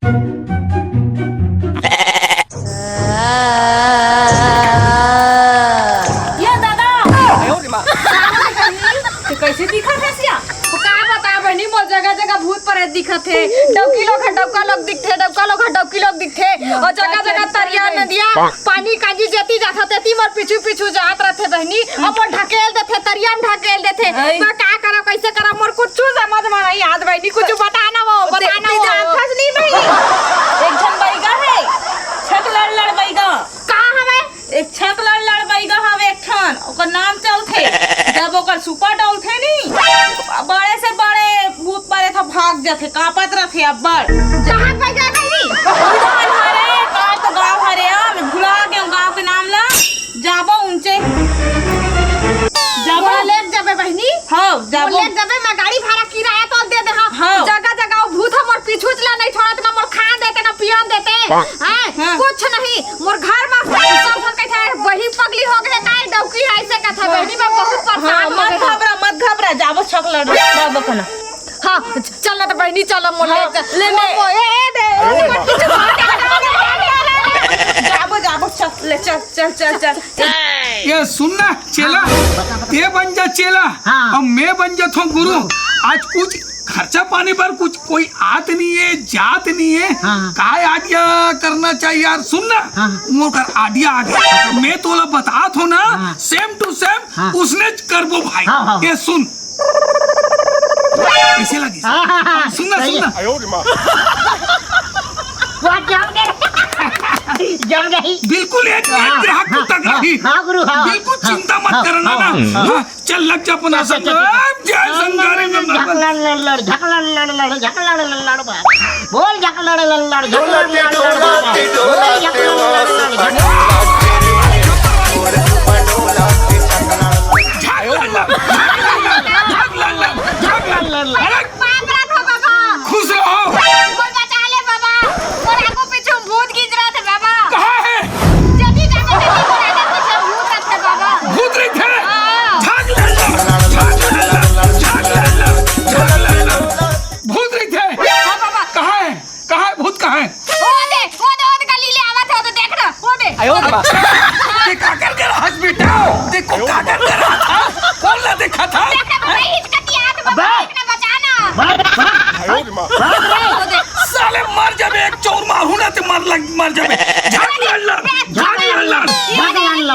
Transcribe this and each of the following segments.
ये दादा कैसे दिखत है सिया? का बता बहनी मोर जगह जगह भूत प्रेत दिखत है। डौकी लोग है, डौका लोग दिखते, डौका लोग है, डौकी लोग दिखते और जगह जगह तरिया नदिया पानी काजी जेती जात तेती मोर पीछू पीछू जात रहते बहनी और मोर ढकेल देते, तरिया में ढकेल देते। मैं का करब कैसे करब मोर कुछ समझ में नहीं आत बहनी। कुछ बताना वो बताना वो फस नहीं बहनी। एक जन बैगा है, छक लड़ बैगा का हमें एक छक लड़ बैगा हवे एक ठन ओकर नाम चलथे। जब ओकर सुपर डलथे नी बड़े से बड़े भूत मारे था भाग जाथे, कांपत रहथे अब्बड़। जहां पैसा नहीं उदान हरे का तो गांव हरे मैं भुला गया गांव के नाम ला। जाबो ऊंचे जाबो ले जाबे बहनी। हां जाबो ले जाबे। मैं गाड़ी भाड़ा किराया तो दे दे। हाँ। जगह जगह भूत मोर पीछू चला नहीं छोड़त ना, मोर खान देते ना पियन देते हैं कुछ नहीं। मोर घर में सब धन कहते वही पगली हो गए काई डौकी है ऐसे कहता बहनी। मैं बहुत परेशान हो मत घबरा जाबो छक लड़ जाबो कना। हां चल तो बहनी चल मोर ले ले ए दे मत पीछू जाबो छक ले चल ये सुनना चेला, ये बन जा चेला और मैं बन जाता हूँ गुरु। आज कुछ खर्चा पानी पर कुछ कोई आत नहीं है, जात नहीं है। काय आइडिया करना चाहिए यार। सुनना वो कर आइडिया आ गया, मैं तोला बतात हो ना सेम टू सेम उसने करबो भाई। ये सुन कैसे लगी? सुनना बिल्कुल एक ग्राहक को तक रही। बिल्कुल चिंता मत करना ना। चल लग जा अपना संग। जय संगारे में बोल खुश रहो। मोर बचा ले बाबा। मोर आगो पीछे भूत गिर रहा था बाबा। कहाँ है? जल्दी जाके मोर आगो पीछे भूत रहते बाबा। भूत रही थे। भूत रही थे। कहाँ है? कहाँ है भूत? कहाँ है? ओ दे गली ले आवत है तो देख ना ओ दे। देखा कर हॉस्पिटल देखो क्या कर रहा था। कौन ना देखा था? देखना बाबा हिचकती आत बाबा देखना बचाना। साले मर जाबे। एक चोर मारू ना तो मर जाबे। झाग लड़।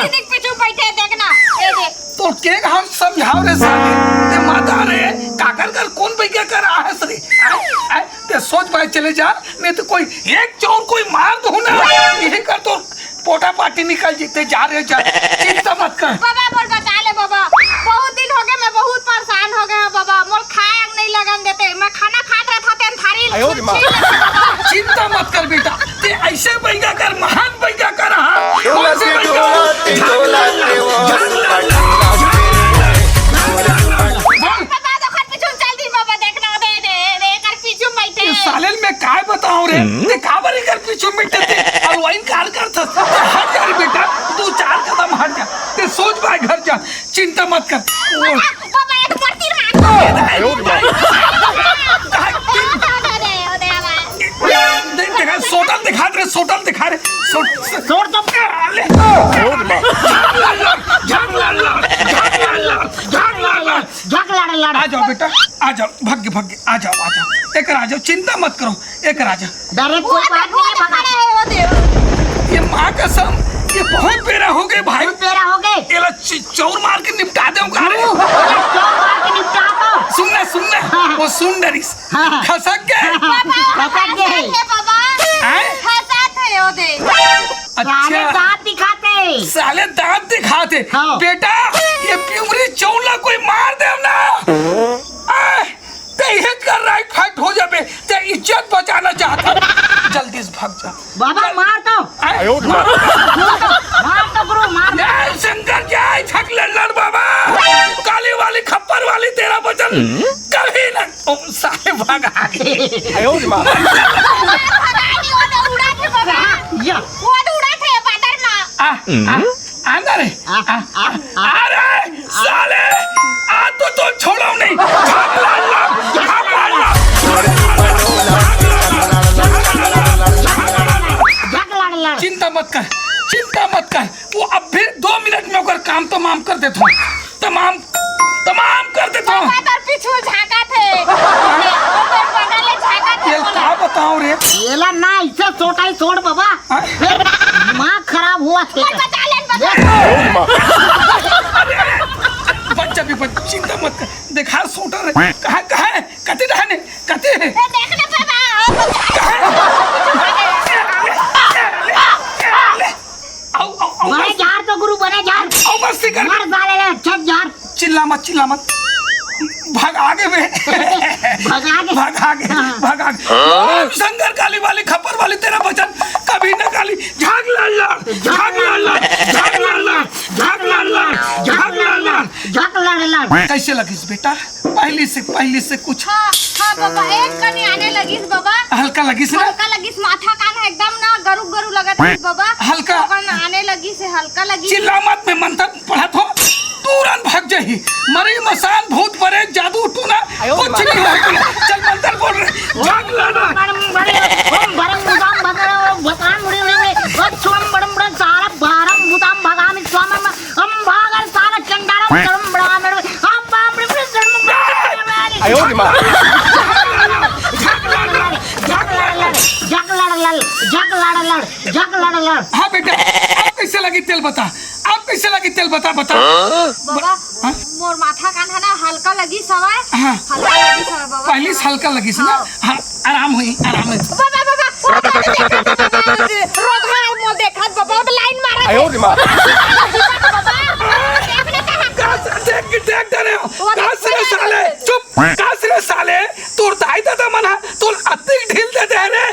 देख पीछे बैठे देखना ए दे। तो के हम समझाओ रे साले ते माता रे काकर कर कौन बैठा कर रहा है सरे। ते सोच पाए चले जा नहीं तो कोई एक चोर कोई मार दो ना यही कर तो पोटा पार्टी निकल जीते जा रहे जा। चिंता मत कर बाबा मोर बचा ले बाबा। बहुत दिन हो गए मैं बहुत परेशान हो गया बाबा। मोर खाए नहीं लगन देते। मैं खाना खात रहा था तेन थारी चिंता मत कर बेटा। ते ऐसे बैठा कर महान बैठा कर। कौन से साले में काय बताऊं रे ते काबर कर पीछे मिटते और वाइन कार करत हट जा रे बेटा। तू 4 कदम हट जा। ते सोच भाई घर जा। चिंता मत कर। बाबा एक पट्टी मार। देखा सोटल दिखा रे सोट तो ले आ जाओ बेटा आ जाओ। भाग्य आ जाओ एक आ जाओ। चिंता मत करो एक आ जाओ। कोई बात नहीं ये माँ कसम ये बहुत बेरा हो गए भाई। ये चोर मार के निपटा दूंगा। सुनना वो सुंदरी खसक गए। अच्छा साले दांत दिखाते। बेटा ये प्यूरी चौला कोई मार दे ना ते कर राइट फाइट हो जाबे। ते इज्जत बचाना चाहता जल्दी से भाग जा बाबा। मार तो गुरु मार। शंकर जय छक लड़ बाबा। काली वाली खप्पर वाली तेरा वचन कभी ना साले भाग आगे। अंदर अरे साले आ तो छोड़ो नहीं। भाग ला मत कर, चिंता मत कर। वो अब भी 2 मिनट में होकर काम तमाम कर देता हूँ, तमाम कर देता हूँ। बाबा पीछू झाका थे ऊपर बगले झाका थे ये क्या बताऊं रे? चेला ना इसे छोटाई छोड़ बाबा, हाँ? फिर दिमाग खराब हुआ थे। बचा लेन बच्चा भी चिंता मत कर, देखा सोटा रे कहाँ है कति रहने कति है देखने पे बने जार तो गुरु बने जार, आओ मस्ती कर, मार डाले ले छत जार, चिल्ला मत भाग आगे में भाग आगे शंकर काली वाली खपर वाली तेरा वचन कभी न काली झाग लाल। कैसे लगी बेटा? पहली से कुछ हाँ बाबा एक कनी आने लगी बाबा, हल्का लगी ना? हल्का लगी माथा कान एकदम ना गरु लगा था बाबा, हल्का आने लगी से हल्का लगी। चिल्ला मत, में मंत्र पढ़ा था तुरंत भाग जाही, मरी मसान भूत परे जादू टूना कुछ नहीं होगा। चल मंत्र बोल रहे झाग लाना ओम भरम बुदाम भगवान भगवान मुड़ी वत्सवम बड़म बड़ सारा भारम बुदाम भगामि स्वामम हम भागल सारा चंडारम चरम बड़ा मेरे हम बाप रे आयो रे मां जग लड़। हाँ बेटा, अब कैसे लगी तेल बता, बता बाबा मोर माथा कान है ना हल्का लगी सवाय, हाँ। हल्का लगी सवाय बाबा, पहले से हल्का लगी ना? हाँ आराम हुई रोज मोर देखत बाबा लाइन मारा आयो रे मां देख साले चुप साले तोर दाई दादा मना तोर अतिक ढील दे दे रे,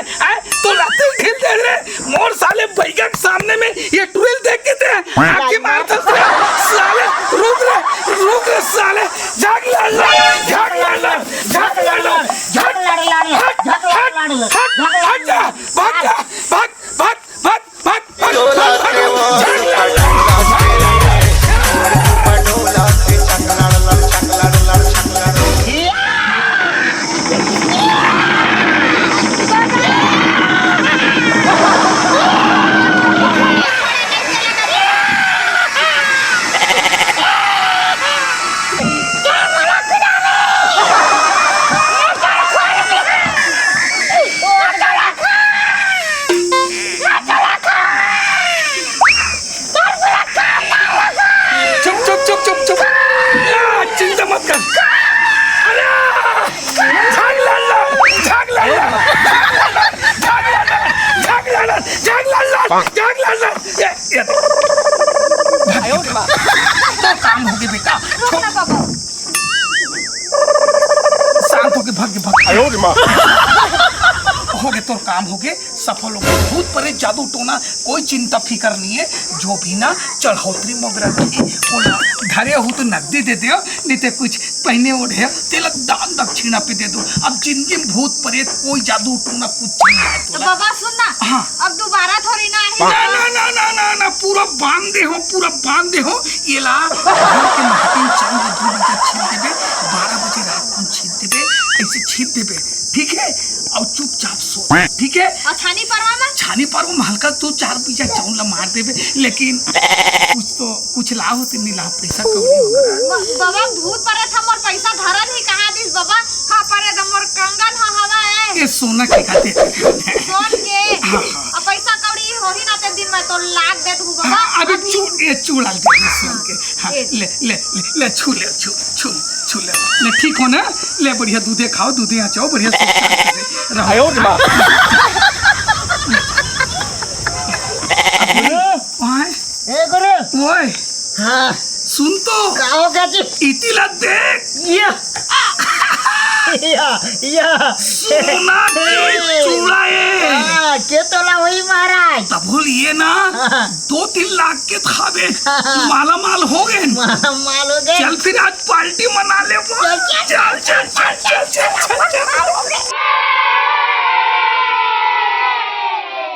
तोर अतिक ढील दे रे मोर साले बैगा के सामने में ये ट्विल देख के ते आंखें मार दे साले। रुक रे साले, झाग लाल हट जा, भाग चुप चिंता मत कर। अरे झाग लाल तो काम होगी बेटा, शांत होके भाग आयो रे मां हो गए, तो काम हो गए, सफल हो गए। भूत परे जादू टोना कोई चिंता फिकर नहीं है। जो भी ना चढ़ौतरी मोगरा रही बोला धरे हो तो नकदी दे दो, नहीं तो कुछ पहने ओढ़े तिलक दान दक्षिणा पे दे दो। अब जिंदगी में भूत परे कोई जादू टोना कुछ नहीं है। तो बाबा सुनना, हाँ। अब दोबारा थोड़ी ना है ना पूरा बांध दे हो ये ला घर के महतिन चांद 2 बजे छीन देबे, 12 बजे रात को छीन देबे, ऐसे छीन देबे, ठीक है? और चुपचाप सो, ठीक है? और छानी परवा में हल्का तू 4 पैसा चाउला मार देबे, लेकिन कुछ लाभ होते नहीं, लाभ पैसा कौड़ी होगा। बाबा भूत परे था मोर पैसा धरन ही कहा दिस बाबा, हाँ परे तो मोर कंगन हा हवा है ये सोना के खाते सोन के अब पैसा कौड़ी हो ही ना ते दिन में तो लाग दे तू बाबा। अभी ये चूड़ा दे सोन के, हाँ, ले छू ले ठीक हो ना? ले बढ़िया दूधे खाओ, दूधे यहाँ चाओ बढ़िया आयो रे मां ए गुरु ओए हाँ सुन तो काओ गाजी इतिला देख या सोना के चूड़ा है के तोला वही महाराज तब बोलिए ना 2-3 लाख के थावे माला माल हो गए, माल हो गए। चल फिर आज पार्टी मना ले। चल